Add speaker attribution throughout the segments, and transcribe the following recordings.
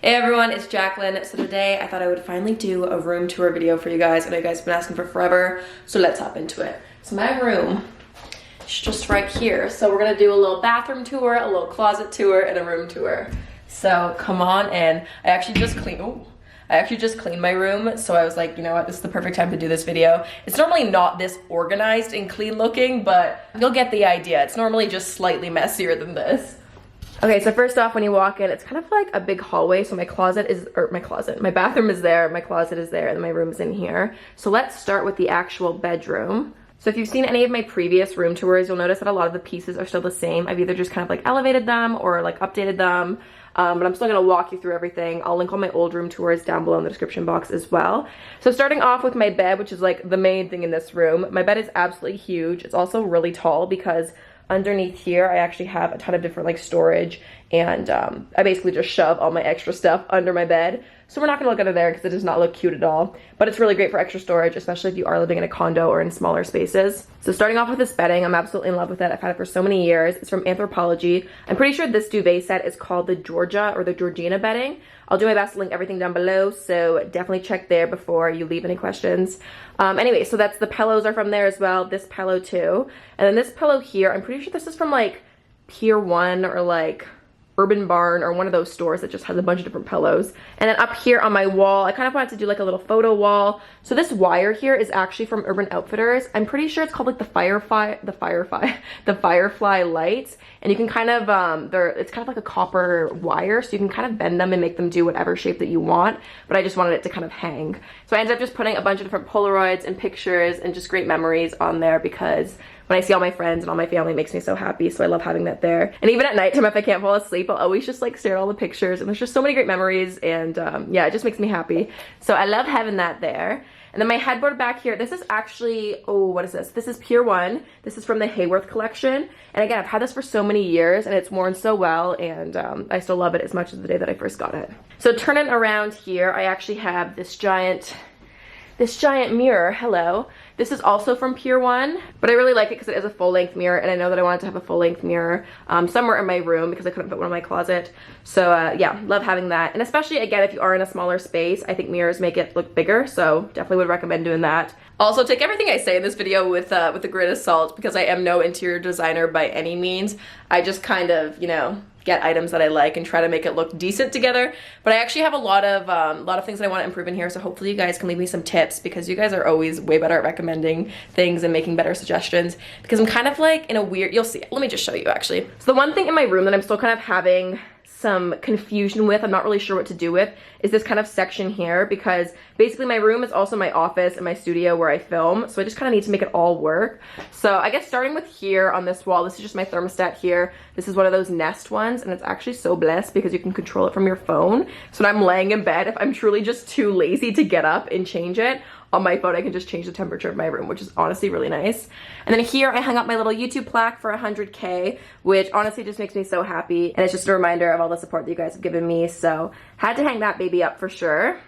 Speaker 1: Hey everyone, it's Jaclyn. So today I thought I would finally do a room tour video for you guys. I know you guys have been asking for forever, so let's hop into it. So my room is just right here. So we're gonna do a little bathroom tour, a little closet tour, and a room tour. So come on in. I actually just cleaned my room, so I was like, you know what, this is the perfect time to do this video. It's normally not this organized and clean looking, but you'll get the idea. It's normally just slightly messier than this. Okay, so first off, when you walk in, it's kind of like a big hallway. So my bathroom is there, my closet is there, and my room is in here. So let's start with the actual bedroom. So if you've seen any of my previous room tours, you'll notice that a lot of the pieces are still the same. I've either just kind of like elevated them or like updated them, but I'm still gonna walk you through everything. I'll link all my old room tours down below in the description box as well. So starting off with my bed, which is like the main thing in this room. My bed is absolutely huge. It's also really tall because underneath here, I actually have a ton of different like storage, and I basically just shove all my extra stuff under my bed. So we're not gonna look under there because it does not look cute at all, but it's really great for extra storage, especially if you are living in a condo or in smaller spaces. So starting off with this bedding, I'm absolutely in love with it. I've had it for so many years. It's from Anthropologie. I'm pretty sure this duvet set is called the Georgia or the Georgina bedding. I'll do my best to link everything down below, so definitely check there before you leave any questions. Anyway, so that's the pillows are from there as well. This pillow too. And then this pillow here, I'm pretty sure this is from like Pier 1 or like Urban Barn or one of those stores that just has a bunch of different pillows. And then up here on my wall, I kind of wanted to do like a little photo wall. So this wire here is actually from Urban Outfitters. I'm pretty sure it's called like the Firefly lights. And you can kind of, it's kind of like a copper wire, so you can kind of bend them and make them do whatever shape that you want. But I just wanted it to kind of hang. So I ended up just putting a bunch of different Polaroids and pictures and just great memories on there because when I see all my friends and all my family, it makes me so happy. So I love having that there. And even at nighttime, if I can't fall asleep, I'll always just like stare at all the pictures. And there's just so many great memories. And yeah, it just makes me happy. So I love having that there. And then my headboard back here, this is actually, oh, what is this? This is Pier 1. This is from the Hayworth collection. And again, I've had this for so many years and it's worn so well, and I still love it as much as the day that I first got it. So turning around here, I actually have this giant mirror. Hello. This is also from Pier 1, but I really like it because it is a full-length mirror, and I know that I wanted to have a full-length mirror somewhere in my room because I couldn't fit one in my closet. So yeah, love having that. And especially, again, if you are in a smaller space, I think mirrors make it look bigger, so definitely would recommend doing that. Also, take everything I say in this video with a grain of salt because I am no interior designer by any means. I just kind of, you know, get items that I like and try to make it look decent together. But I actually have a lot of things that I want to improve in here, so hopefully you guys can leave me some tips because you guys are always way better at recommending things and making better suggestions, because I'm kind of like in a weird, you'll see, let me just show you actually. So the one thing in my room that I'm still kind of having some confusion with, I'm not really sure what to do with, is this kind of section here, because basically my room is also my office and my studio where I film, so I just kind of need to make it all work. So I guess starting with here on this wall, this is just my thermostat here. This is one of those Nest ones, and it's actually so blessed because you can control it from your phone. So when I'm laying in bed, if I'm truly just too lazy to get up and change it, on my phone I can just change the temperature of my room, which is honestly really nice. And then here I hung up my little YouTube plaque for 100K, which honestly just makes me so happy, and it's just a reminder of all the support that you guys have given me, so had to hang that baby up for sure.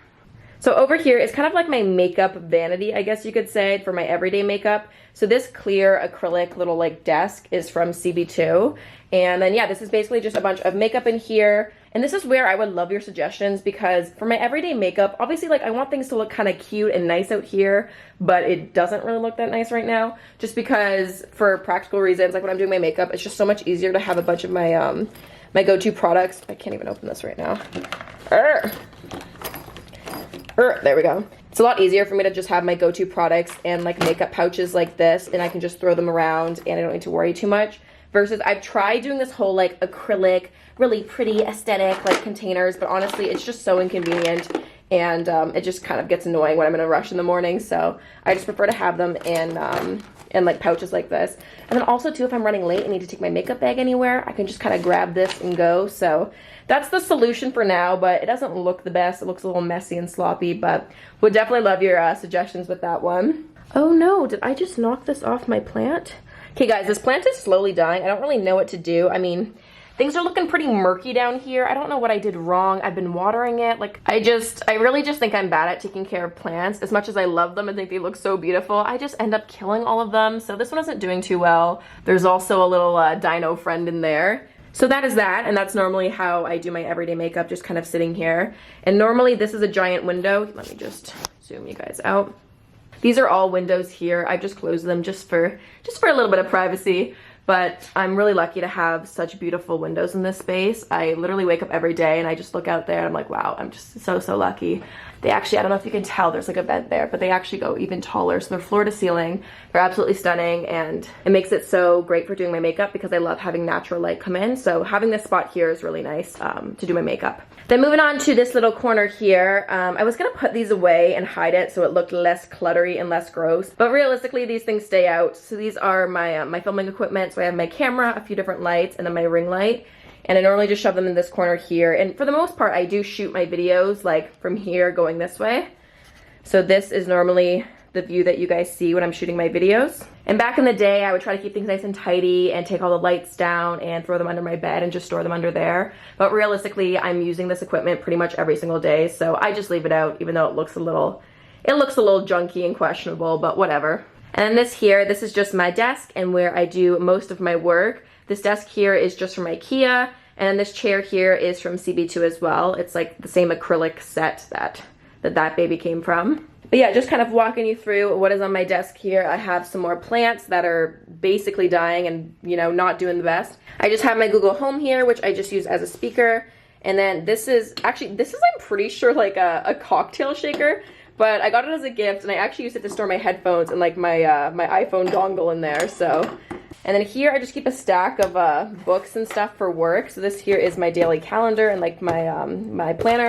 Speaker 1: So over here is kind of like my makeup vanity, I guess you could say, for my everyday makeup. So this clear acrylic little like desk is from CB2. And then yeah, this is basically just a bunch of makeup in here. And this is where I would love your suggestions, because for my everyday makeup, obviously like I want things to look kind of cute and nice out here, but it doesn't really look that nice right now, just because for practical reasons, like when I'm doing my makeup, it's just so much easier to have a bunch of my my go-to products. I can't even open this right now. There we go. It's a lot easier for me to just have my go-to products and like makeup pouches like this, and I can just throw them around and I don't need to worry too much. Versus I've tried doing this whole like acrylic, really pretty aesthetic like containers, but honestly it's just so inconvenient, and it just kind of gets annoying when I'm in a rush in the morning. So I just prefer to have them in like pouches like this. And then also too, if I'm running late and need to take my makeup bag anywhere, I can just kind of grab this and go. So that's the solution for now, but it doesn't look the best. It looks a little messy and sloppy, but would definitely love your suggestions with that one. Oh no, did I just knock this off my plant? Okay guys, this plant is slowly dying. I don't really know what to do. I mean, things are looking pretty murky down here. I don't know what I did wrong. I've been watering it. Like, I really just think I'm bad at taking care of plants. As much as I love them and think they look so beautiful, I just end up killing all of them. So this one isn't doing too well. There's also a little dino friend in there. So that is that, and that's normally how I do my everyday makeup, just kind of sitting here. And normally this is a giant window. Let me just zoom you guys out. These are all windows here. I've just closed them just for a little bit of privacy. But I'm really lucky to have such beautiful windows in this space. I literally wake up every day and I just look out there and I'm like, wow, I'm just so lucky. They actually, I don't know if you can tell, there's like a vent there, but they actually go even taller. So they're floor to ceiling. They're absolutely stunning, and it makes it so great for doing my makeup because I love having natural light come in. So having this spot here is really nice to do my makeup. Then moving on to this little corner here, I was gonna put these away and hide it so it looked less cluttery and less gross, but realistically these things stay out. So these are my my filming equipment. So I have my camera, a few different lights, and then my ring light. And I normally just shove them in this corner here. And for the most part, I do shoot my videos like from here going this way. So this is normally the view that you guys see when I'm shooting my videos. And back in the day, I would try to keep things nice and tidy and take all the lights down and throw them under my bed and just store them under there. But realistically, I'm using this equipment pretty much every single day. So I just leave it out, even though it looks a little junky and questionable, but whatever. And then this here, this is just my desk and where I do most of my work. This desk here is just from IKEA, and then this chair here is from CB2 as well. It's like the same acrylic set that baby came from. But yeah, just kind of walking you through what is on my desk here. I have some more plants that are basically dying and, you know, not doing the best. I just have my Google Home here, which I just use as a speaker. And then this is I'm pretty sure like a cocktail shaker. But I got it as a gift, and I actually used it to store my headphones and like my my iPhone dongle in there. So, and then here I just keep a stack of books and stuff for work. So this here is my daily calendar and like my my planner.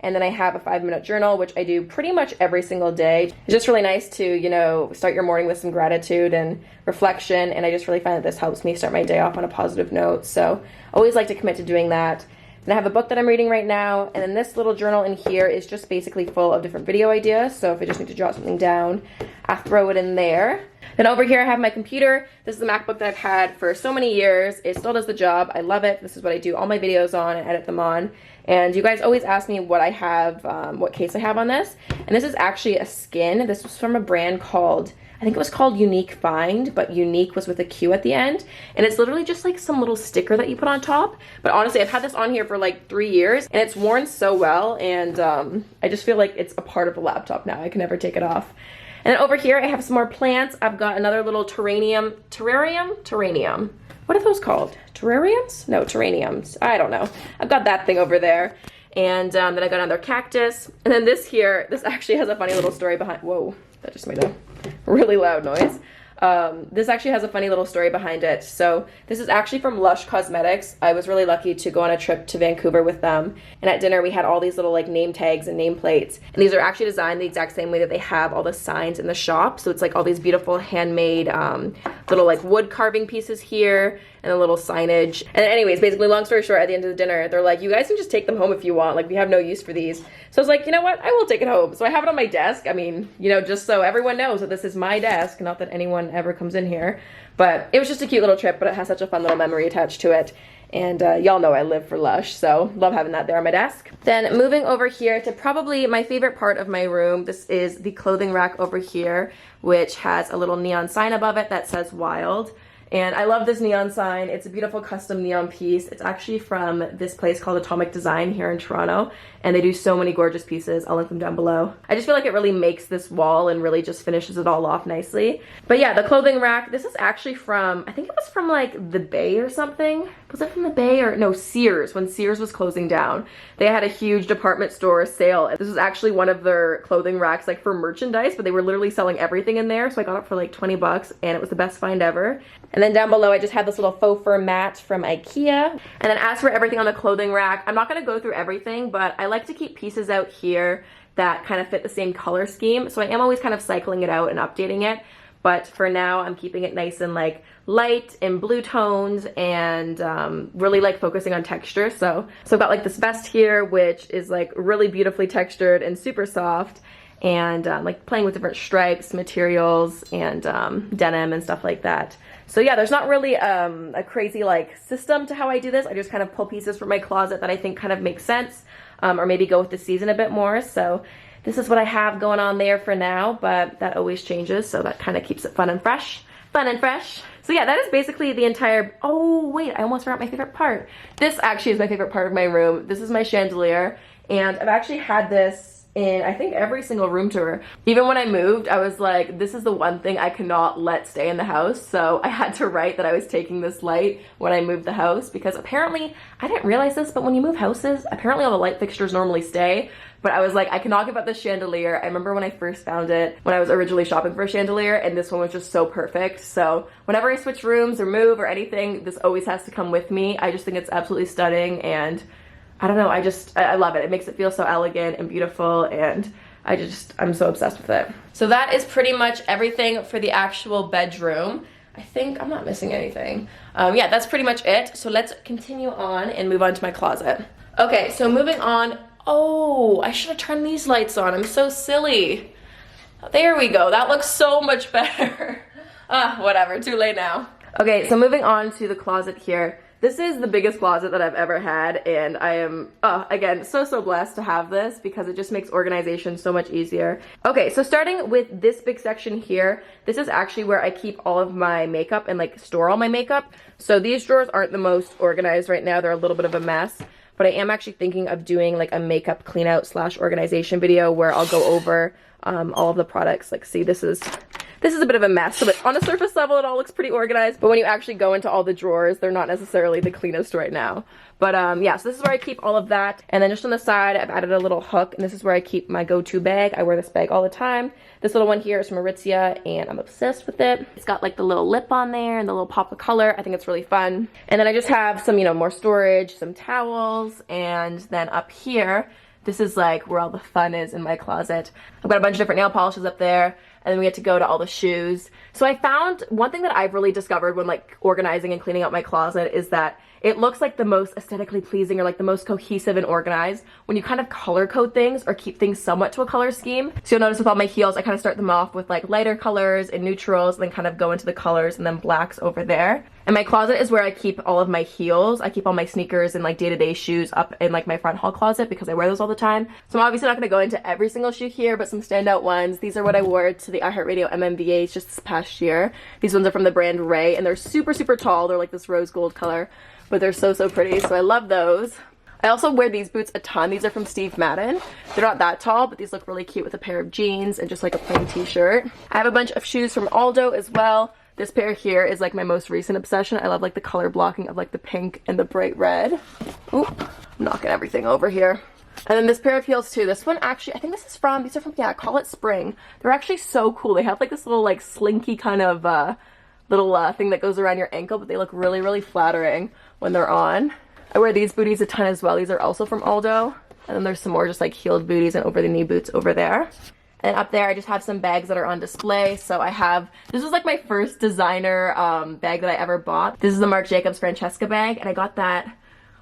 Speaker 1: And then I have a 5-minute journal, which I do pretty much every single day. It's just really nice to, you know, start your morning with some gratitude and reflection. And I just really find that this helps me start my day off on a positive note. So I always like to commit to doing that. And I have a book that I'm reading right now, and then this little journal in here is just basically full of different video ideas. So if I just need to jot something down, I throw it in there. Then over here I have my computer. This is the MacBook that I've had for so many years. It still does the job. I love it. This is what I do all my videos on and edit them on. And you guys always ask me what I have, what case I have on this. And this is actually a skin. This was from a brand called, I think it was called Unique Find, but Unique was with a Q at the end. And it's literally just like some little sticker that you put on top. But honestly, I've had this on here for like 3 years and it's worn so well. And I just feel like it's a part of the laptop now. I can never take it off. And then over here, I have some more plants. I've got another little terrarium. What are those called? Terrariums? No, terrariums. I don't know. I've got that thing over there. And then I got another cactus. And then this here, this actually has a funny little story behind, whoa, that just made a really loud noise. This actually has a funny little story behind it. So this is actually from Lush Cosmetics. I was really lucky to go on a trip to Vancouver with them. And at dinner, we had all these little like name tags and nameplates. And these are actually designed the exact same way that they have all the signs in the shop. So it's like all these beautiful handmade little like wood carving pieces here and a little signage. And anyways, basically long story short, at the end of the dinner, they're like, you guys can just take them home if you want. Like we have no use for these. So I was like, you know what? I will take it home. So I have it on my desk. I mean, you know, just so everyone knows that this is my desk, not that anyone ever comes in here. But it was just a cute little trip, but it has such a fun little memory attached to it. And y'all know I live for Lush, so love having that there on my desk. Then moving over here to probably my favorite part of my room, this is the clothing rack over here, which has a little neon sign above it that says Wild. And I love this neon sign. It's a beautiful custom neon piece. It's actually from this place called Atomic Design here in Toronto. And they do so many gorgeous pieces. I'll link them down below. I just feel like it really makes this wall and really just finishes it all off nicely. But yeah, the clothing rack, this is actually from, I think it was from like the Bay or something. Was it from the Bay or no, Sears, when Sears was closing down. They had a huge department store sale. This was actually one of their clothing racks like for merchandise, but they were literally selling everything in there. So I got it for like 20 bucks and it was the best find ever. And then down below, I just had this little faux fur mat from IKEA. And then as for everything on the clothing rack, I'm not gonna go through everything, but I like to keep pieces out here that kind of fit the same color scheme. So I am always kind of cycling it out and updating it. But for now, I'm keeping it nice and like light and blue tones and really like focusing on texture. So I've got like this vest here, which is like really beautifully textured and super soft. And like playing with different stripes, materials, and denim and stuff like that. So yeah, there's not really a crazy like system to how I do this. I just kind of pull pieces from my closet that I think kind of make sense, or maybe go with the season a bit more. So this is what I have going on there for now, but that always changes, so that kind of keeps it fun and fresh. Fun and fresh. So yeah, that is basically the entire, oh wait, I almost forgot my favorite part. This actually is my favorite part of my room. This is my chandelier, and I've actually had this in I think every single room tour. Even when I moved, I was like, this is the one thing I cannot let stay in the house. So I had to write that I was taking this light when I moved the house, because apparently, I didn't realize this, but when you move houses, apparently all the light fixtures normally stay. But I was like, I cannot give up this chandelier. I remember when I first found it, when I was originally shopping for a chandelier, and this one was just so perfect. So whenever I switch rooms or move or anything, this always has to come with me. I just think it's absolutely stunning, and I don't know, I love it. It makes it feel so elegant and beautiful, and I'm so obsessed with it. So that is pretty much everything for the actual bedroom. I think I'm not missing anything. Yeah, that's pretty much it. So let's continue on and move on to my closet. Okay, so moving on. Oh, I should have turned these lights on. I'm so silly. There we go. That looks so much better. Whatever, too late now. Okay, so moving on to the closet here. This is the biggest closet that I've ever had, and I am, again, so blessed to have this, because it just makes organization so much easier. Okay, so starting with this big section here, this is actually where I keep all of my makeup and like store all my makeup. So these drawers aren't the most organized right now. They're a little bit of a mess, but I am actually thinking of doing like a makeup clean out / organization video where I'll go over all of the products. Like, see, this is a bit of a mess. So on a surface level, it all looks pretty organized, but when you actually go into all the drawers, they're not necessarily the cleanest right now. But yeah, so this is where I keep all of that. And then just on the side, I've added a little hook, and this is where I keep my go-to bag. I wear this bag all the time. This little one here is from Aritzia, and I'm obsessed with it. It's got like the little lip on there and the little pop of color. I think it's really fun. And then I just have some, you know, more storage, some towels, and then up here, this is like where all the fun is in my closet. I've got a bunch of different nail polishes up there, and then we get to go to all the shoes. So I found one thing that I've really discovered when like organizing and cleaning out my closet is that it looks like the most aesthetically pleasing, or like the most cohesive and organized when you kind of color code things or keep things somewhat to a color scheme. So you'll notice with all my heels, I kind of start them off with like lighter colors and neutrals, and then kind of go into the colors and then blacks over there. And my closet is where I keep all of my heels. I keep all my sneakers and like day-to-day shoes up in like my front hall closet, because I wear those all the time. So I'm obviously not going to go into every single shoe here, but some standout ones. These are what I wore to the iHeartRadio MMVAs just this past year. These ones are from the brand Ray, and they're super tall. They're like this rose gold color, but they're so pretty, so I love those. I also wear these boots a ton. These are from Steve Madden. They're not that tall, but these look really cute with a pair of jeans and just like a plain t-shirt. I have a bunch of shoes from Aldo as well. This pair here is like my most recent obsession. I love like the color blocking of like the pink and the bright red. Oop, I'm knocking everything over here. And then this pair of heels too. This one actually, I think these are from, yeah, Call It Spring. They're actually so cool. They have like this little like slinky kind of little thing that goes around your ankle, but they look really flattering when they're on. I wear these booties a ton as well. These are also from Aldo. And then there's some more just like heeled booties and over the knee boots over there. And up there, I just have some bags that are on display. So I have, this was like my first designer bag that I ever bought. This is the Marc Jacobs Francesca bag, and I got that,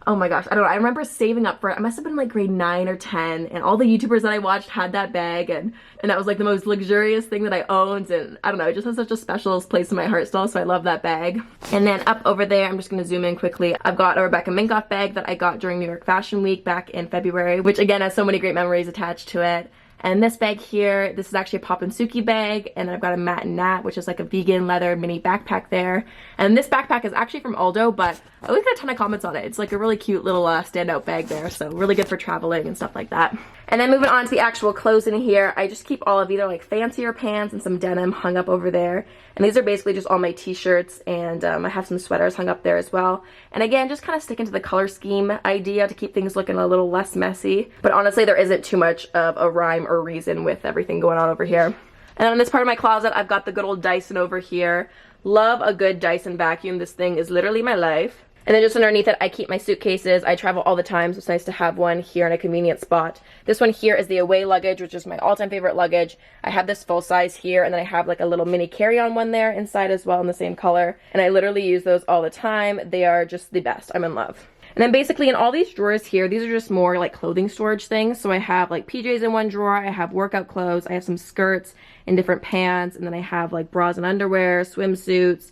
Speaker 1: oh my gosh, I don't know. I remember saving up for it. I must have been like grade 9 or 10, and all the YouTubers that I watched had that bag, and that was like the most luxurious thing that I owned, and I don't know, it just has such a special place in my heart still, so I love that bag. And then up over there, I'm just gonna zoom in quickly. I've got a Rebecca Minkoff bag that I got during New York Fashion Week back in February, which again has so many great memories attached to it. And this bag here, this is actually a Pop and Suki bag, and I've got a Matt and Nat, which is like a vegan leather mini backpack there. And this backpack is actually from Aldo, but I always get a ton of comments on it. It's like a really cute little standout bag there, so really good for traveling and stuff like that. And then moving on to the actual clothes in here, I just keep all of either like fancier pants and some denim hung up over there. And these are basically just all my t-shirts, and I have some sweaters hung up there as well. And again, just kind of sticking to the color scheme idea to keep things looking a little less messy. But honestly, there isn't too much of a rhyme or reason with everything going on over here. And then in this part of my closet, I've got the good old Dyson over here. Love a good Dyson vacuum. This thing is literally my life. And then just underneath it, I keep my suitcases. I travel all the time, so it's nice to have one here in a convenient spot. This one here is the Away luggage, which is my all-time favorite luggage. I have this full size here, and then I have like a little mini carry-on one there inside as well in the same color. And I literally use those all the time. They are just the best. I'm in love. And then basically in all these drawers here, these are just more like clothing storage things. So I have like PJs in one drawer, I have workout clothes, I have some skirts and different pants, and then I have like bras and underwear, swimsuits,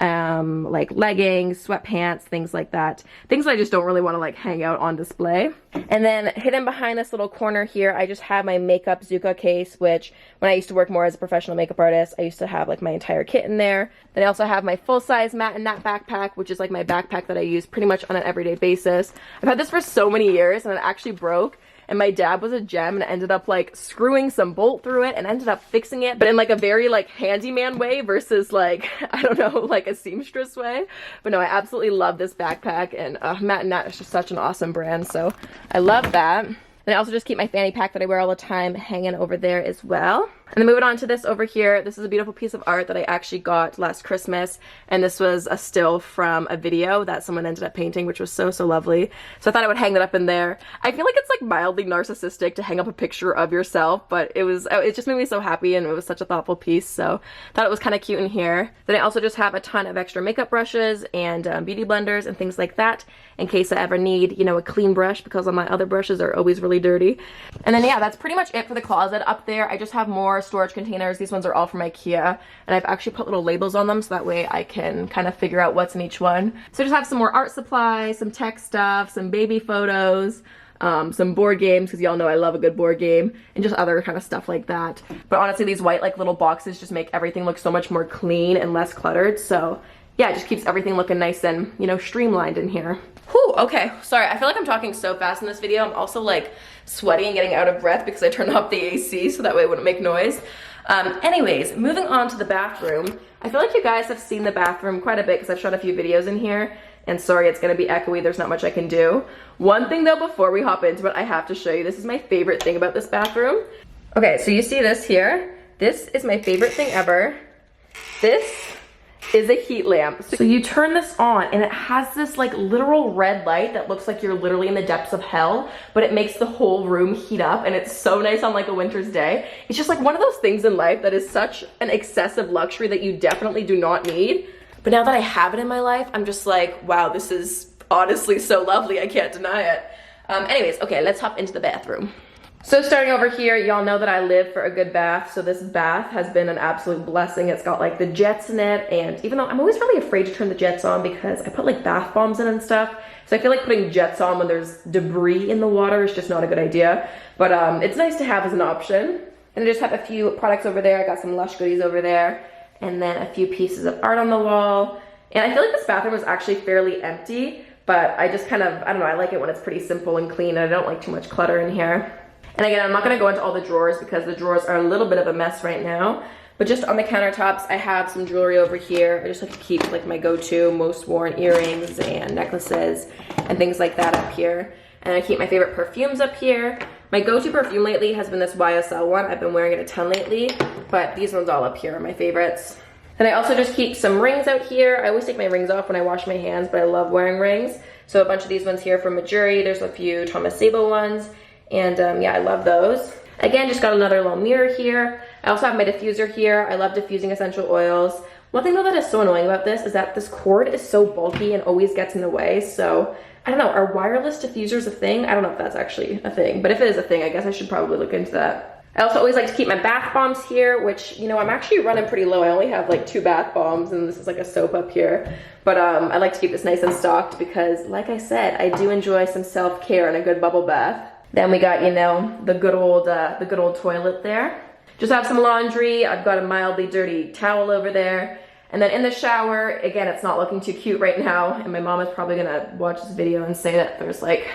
Speaker 1: like leggings, sweatpants, things like that. Things that I just don't really want to like hang out on display. And then hidden behind this little corner here, I just have my makeup Zuka case, which when I used to work more as a professional makeup artist, I used to have like my entire kit in there. Then I also have my full-size Matt and Nat backpack, which is like my backpack that I use pretty much on an everyday basis. I've had this for so many years and it actually broke. And my dad was a gem and ended up like screwing some bolt through it and ended up fixing it, but in like a very like handyman way versus like, I don't know, like a seamstress way. But no, I absolutely love this backpack, and Matt & Nat is just such an awesome brand, so I love that. And I also just keep my fanny pack that I wear all the time hanging over there as well. And then moving on to this over here, this is a beautiful piece of art that I actually got last Christmas, and this was a still from a video that someone ended up painting, which was so lovely. So I thought I would hang that up in there. I feel like it's like mildly narcissistic to hang up a picture of yourself, but it just made me so happy, and it was such a thoughtful piece, so I thought it was kind of cute in here. Then I also just have a ton of extra makeup brushes and beauty blenders and things like that in case I ever need, you know, a clean brush, because all my other brushes are always really dirty. And then yeah, that's pretty much it for the closet. Up there I just have more storage containers. These ones are all from IKEA, and I've actually put little labels on them so that way I can kind of figure out what's in each one. So I just have some more art supplies, some tech stuff, some baby photos, some board games, because y'all know I love a good board game, and just other kind of stuff like that. But honestly, these white like little boxes just make everything look so much more clean and less cluttered. So yeah, it just keeps everything looking nice and, you know, streamlined in here. Whew, okay, sorry, I feel like I'm talking so fast in this video. I'm also like sweaty and getting out of breath because I turned off the AC so that way it wouldn't make noise. Anyways, moving on to the bathroom. I feel like you guys have seen the bathroom quite a bit because I've shot a few videos in here, and sorry, it's gonna be echoey, there's not much I can do. One thing though, before we hop into it, I have to show you. This is my favorite thing about this bathroom. Okay, so you see this here? This is my favorite thing ever. This is a heat lamp. So you turn this on and it has this like literal red light that looks like you're literally in the depths of hell, but it makes the whole room heat up, and it's so nice on like a winter's day. It's just like one of those things in life that is such an excessive luxury that you definitely do not need. But now that I have it in my life, I'm just like, wow, this is honestly so lovely. I can't deny it. Anyways, okay, let's hop into the bathroom. So starting over here, y'all know that I live for a good bath, so this bath has been an absolute blessing. It's got like the jets in it, and even though I'm always really afraid to turn the jets on because I put like bath bombs in and stuff, so I feel like putting jets on when there's debris in the water is just not a good idea, but it's nice to have as an option. And I just have a few products over there. I got some Lush goodies over there, and then a few pieces of art on the wall. And I feel like this bathroom is actually fairly empty, but I just kind of, I don't know, I like it when it's pretty simple and clean, and I don't like too much clutter in here. And again, I'm not going to go into all the drawers because the drawers are a little bit of a mess right now. But just on the countertops, I have some jewelry over here. I just like to keep like my go-to most worn earrings and necklaces and things like that up here. And I keep my favorite perfumes up here. My go-to perfume lately has been this YSL one. I've been wearing it a ton lately, but these ones all up here are my favorites. And I also just keep some rings out here. I always take my rings off when I wash my hands, but I love wearing rings. So a bunch of these ones here from Majuri. There's a few Thomas Sabo ones. And yeah, I love those. Again, just got another little mirror here. I also have my diffuser here. I love diffusing essential oils. One thing though that is so annoying about this is that this cord is so bulky and always gets in the way. So I don't know, are wireless diffusers a thing? I don't know if that's actually a thing, but if it is a thing, I guess I should probably look into that. I also always like to keep my bath bombs here, which, you know, I'm actually running pretty low. I only have like 2 bath bombs, and this is like a soap up here. But I like to keep this nice and stocked because, like I said, I do enjoy some self-care and a good bubble bath. Then we got, you know, the good old toilet there. Just have some laundry. I've got a mildly dirty towel over there. And then in the shower, again, it's not looking too cute right now. And my mom is probably gonna watch this video and say that there's like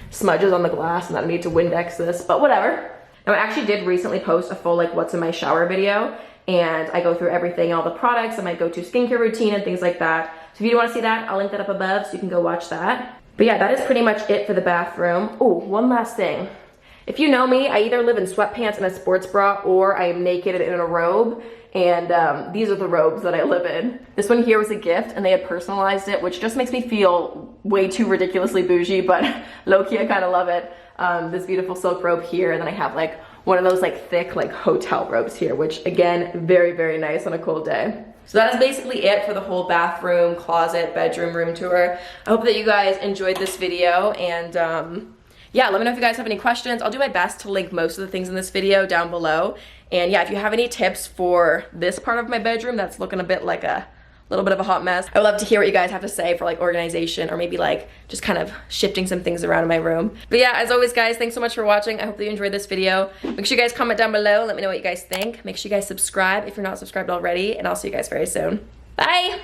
Speaker 1: smudges on the glass and that I need to Windex this, but whatever. Now I actually did recently post a full like what's in my shower video, and I go through everything, all the products and my go-to skincare routine and things like that. So if you want to see that, I'll link that up above so you can go watch that. But yeah, that is pretty much it for the bathroom. Oh, one last thing. If you know me, I either live in sweatpants and a sports bra, or I am naked and in a robe. And these are the robes that I live in. This one here was a gift, and they had personalized it, which just makes me feel way too ridiculously bougie, but low-key I kind of love it. This beautiful silk robe here, and then I have like one of those like thick like hotel robes here, which again, very, very nice on a cold day. So that is basically it for the whole bathroom, closet, bedroom, room tour. I hope that you guys enjoyed this video, and yeah, let me know if you guys have any questions. I'll do my best to link most of the things in this video down below. And yeah, if you have any tips for this part of my bedroom that's looking a bit like a little bit of a hot mess. I would love to hear what you guys have to say for like organization, or maybe like just kind of shifting some things around in my room. But yeah, as always guys, thanks so much for watching. I hope that you enjoyed this video. Make sure you guys comment down below, let me know what you guys think. Make sure you guys subscribe if you're not subscribed already, and I'll see you guys very soon. Bye!